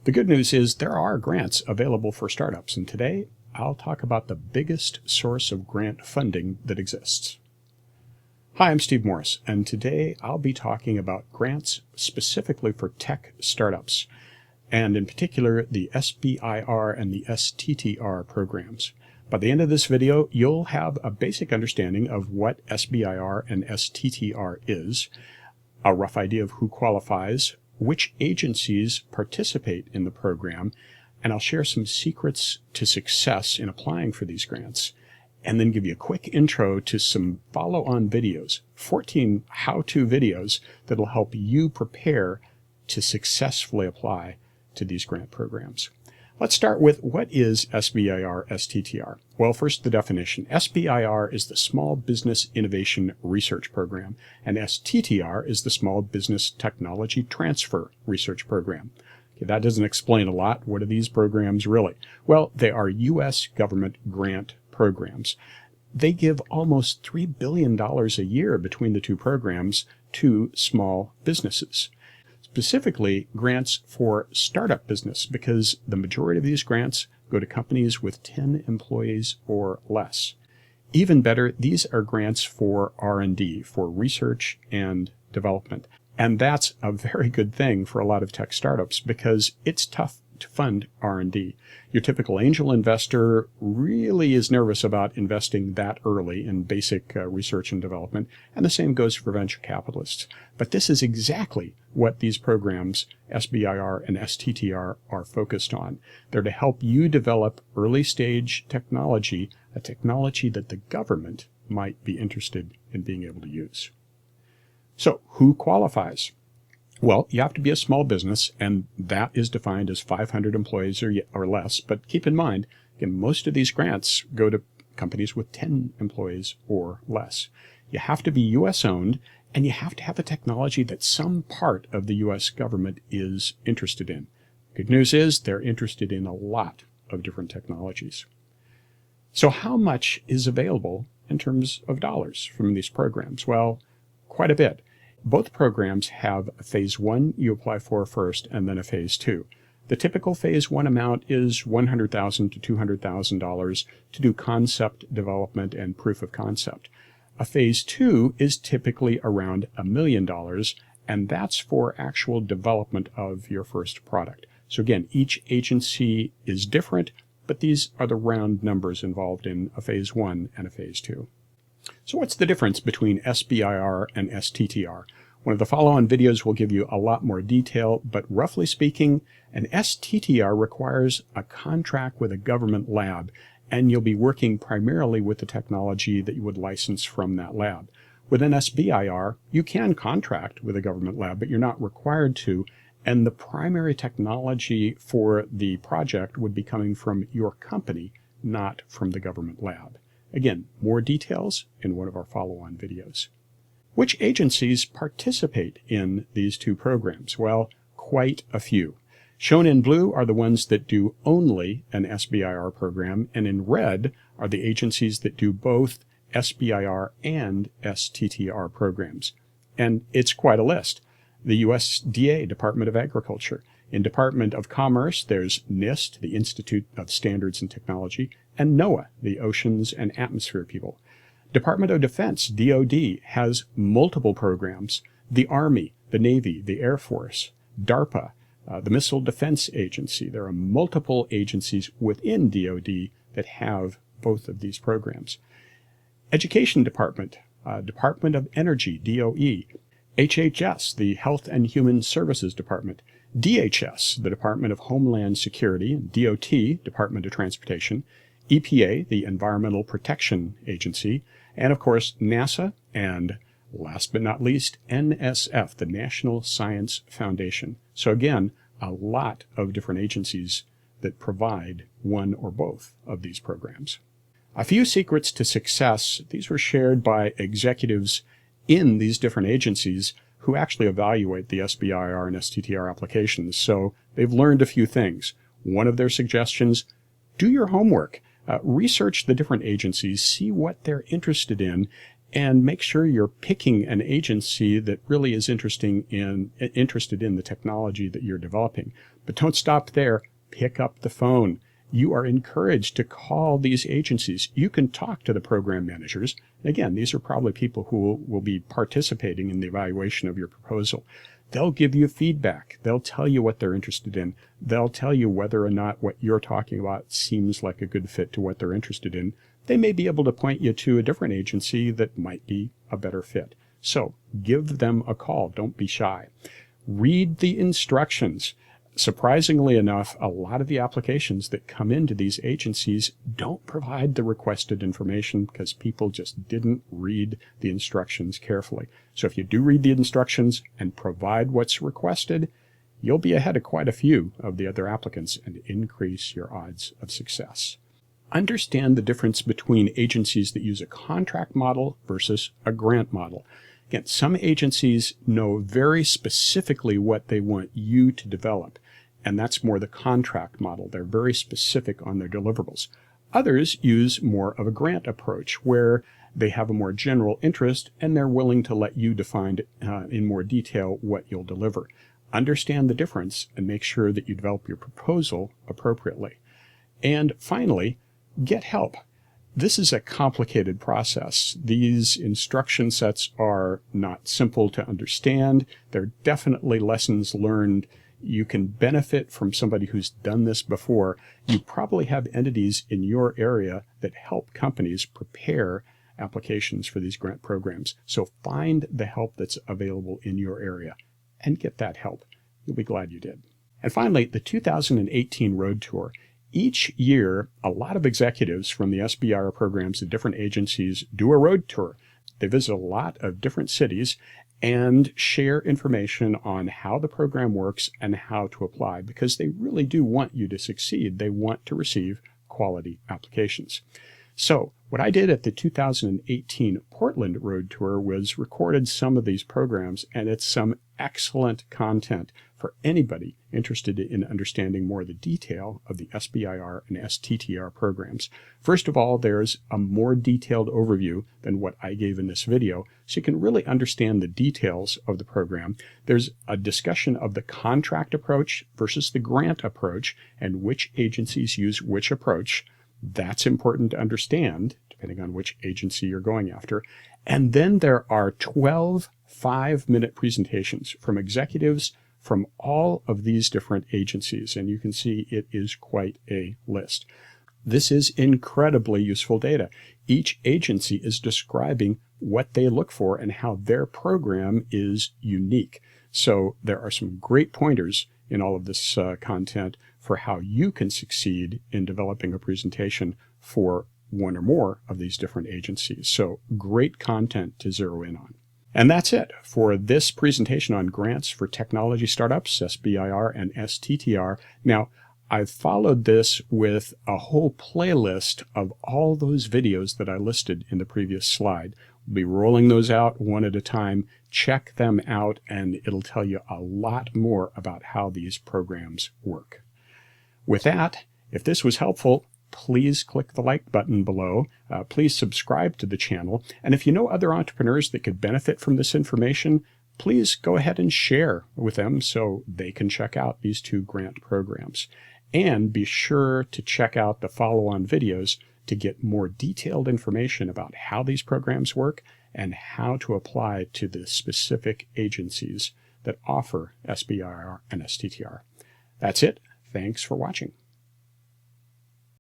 The good news is there are grants available for startups, and today I'll talk about the biggest source of grant funding that exists. Hi, I'm Steve Morris, and today I'll be talking about grants specifically for tech startups, and in particular the SBIR and the STTR programs. By the end of this video, you'll have a basic understanding of what SBIR and STTR is, a rough idea of who qualifies, which agencies participate in the program, and I'll share some secrets to success in applying for these grants, and then give you a quick intro to some follow-on videos, 14 how-to videos that'll help you prepare to successfully apply to these grant programs. Let's start with what is SBIR-STTR? Well, first the definition. SBIR is the Small Business Innovation Research Program, and STTR is the Small Business Technology Transfer Research Program. Okay, that doesn't explain a lot. What are these programs really? Well, they are U.S. government grant programs. They give almost $3 billion a year between the two programs to small businesses. Specifically, grants for startup business, because the majority of these grants go to companies with 10 employees or less. Even better, these are grants for R&D, for research and development. And that's a very good thing for a lot of tech startups because it's tough to fund R&D. Your typical angel investor really is nervous about investing that early in basic research and development, and the same goes for venture capitalists. But this is exactly what these programs, SBIR and STTR, are focused on. They're to help you develop early-stage technology, a technology that the government might be interested in being able to use. So, who qualifies? Well, you have to be a small business, and that is defined as 500 employees or less. But keep in mind, again, most of these grants go to companies with 10 employees or less. You have to be U.S. owned, and you have to have a technology that some part of the U.S. government is interested in. Good news is they're interested in a lot of different technologies. So how much is available in terms of dollars from these programs? Well, quite a bit. Both programs have a Phase 1 you apply for first and then a Phase 2. The typical Phase 1 amount is $100,000 to $200,000 to do concept development and proof of concept. A Phase 2 is typically around $1 million, and that's for actual development of your first product. So again, each agency is different, but these are the round numbers involved in a Phase 1 and a Phase 2. So what's the difference between SBIR and STTR? One of the follow-on videos will give you a lot more detail, but roughly speaking, an STTR requires a contract with a government lab, and you'll be working primarily with the technology that you would license from that lab. With an SBIR, you can contract with a government lab, but you're not required to, and the primary technology for the project would be coming from your company, not from the government lab. Again, more details in one of our follow-on videos. Which agencies participate in these two programs? Well, quite a few. Shown in blue are the ones that do only an SBIR program, and in red are the agencies that do both SBIR and STTR programs. And it's quite a list. The USDA, Department of Agriculture. In Department of Commerce, there's NIST, the Institute of Standards and Technology, and NOAA, the Oceans and Atmosphere people. Department of Defense, DoD, has multiple programs. The Army, the Navy, the Air Force, DARPA, the Missile Defense Agency. There are multiple agencies within DoD that have both of these programs. Education Department, Department of Energy, DOE, HHS, the Health and Human Services Department, DHS, the Department of Homeland Security, DOT, Department of Transportation, EPA, the Environmental Protection Agency, and of course NASA, and last but not least, NSF, the National Science Foundation. So again, a lot of different agencies that provide one or both of these programs. A few secrets to success. These were shared by executives in these different agencies who actually evaluate the SBIR and STTR applications. So they've learned a few things. One of their suggestions, do your homework. Research the different agencies, see what they're interested in, And make sure you're picking an agency that really is interested in the technology that you're developing. But don't stop there. Pick up the phone. You are encouraged to call these agencies. You can talk to the program managers. Again, these are probably people who will be participating in the evaluation of your proposal. They'll give you feedback. They'll tell you what they're interested in. They'll tell you whether or not what you're talking about seems like a good fit to what they're interested in. They may be able to point you to a different agency that might be a better fit. So give them a call. Don't be shy. Read the instructions. Surprisingly enough, a lot of the applications that come into these agencies don't provide the requested information because people just didn't read the instructions carefully. So if you do read the instructions and provide what's requested, you'll be ahead of quite a few of the other applicants and increase your odds of success. Understand the difference between agencies that use a contract model versus a grant model. Again, some agencies know very specifically what they want you to develop, and that's more the contract model. They're very specific on their deliverables. Others use more of a grant approach, where they have a more general interest and they're willing to let you define in more detail what you'll deliver. Understand the difference and make sure that you develop your proposal appropriately. And finally, get help. This is a complicated process. These instruction sets are not simple to understand. They're definitely lessons learned. You can benefit from somebody who's done this before. You probably have entities in your area that help companies prepare applications for these grant programs. So find the help that's available in your area and get that help. You'll be glad you did. And finally, the 2018 Road Tour. Each year, a lot of executives from the SBIR programs at different agencies do a road tour. They visit a lot of different cities and share information on how the program works and how to apply, because they really do want you to succeed. They want to receive quality applications. So what I did at the 2018 Portland Road Tour was recorded some of these programs, and it's some excellent content for anybody interested in understanding more of the detail of the SBIR and STTR programs. First of all, there's a more detailed overview than what I gave in this video, so you can really understand the details of the program. There's a discussion of the contract approach versus the grant approach and which agencies use which approach. That's important to understand, depending on which agency you're going after. And then there are 12 5-minute presentations from executives from all of these different agencies, and you can see it is quite a list. This is incredibly useful data. Each agency is describing what they look for and how their program is unique. So there are some great pointers in all of this content for how you can succeed in developing a presentation for one or more of these different agencies. So great content to zero in on. And that's it for this presentation on grants for technology startups, SBIR and STTR. Now, I've followed this with a whole playlist of all those videos that I listed in the previous slide. We'll be rolling those out one at a time. Check them out, and it'll tell you a lot more about how these programs work. With that, if this was helpful, please click the like button below. Please subscribe to the channel. And if you know other entrepreneurs that could benefit from this information, please go ahead and share with them so they can check out these two grant programs. And be sure to check out the follow-on videos to get more detailed information about how these programs work and how to apply to the specific agencies that offer SBIR and STTR. That's it. Thanks for watching.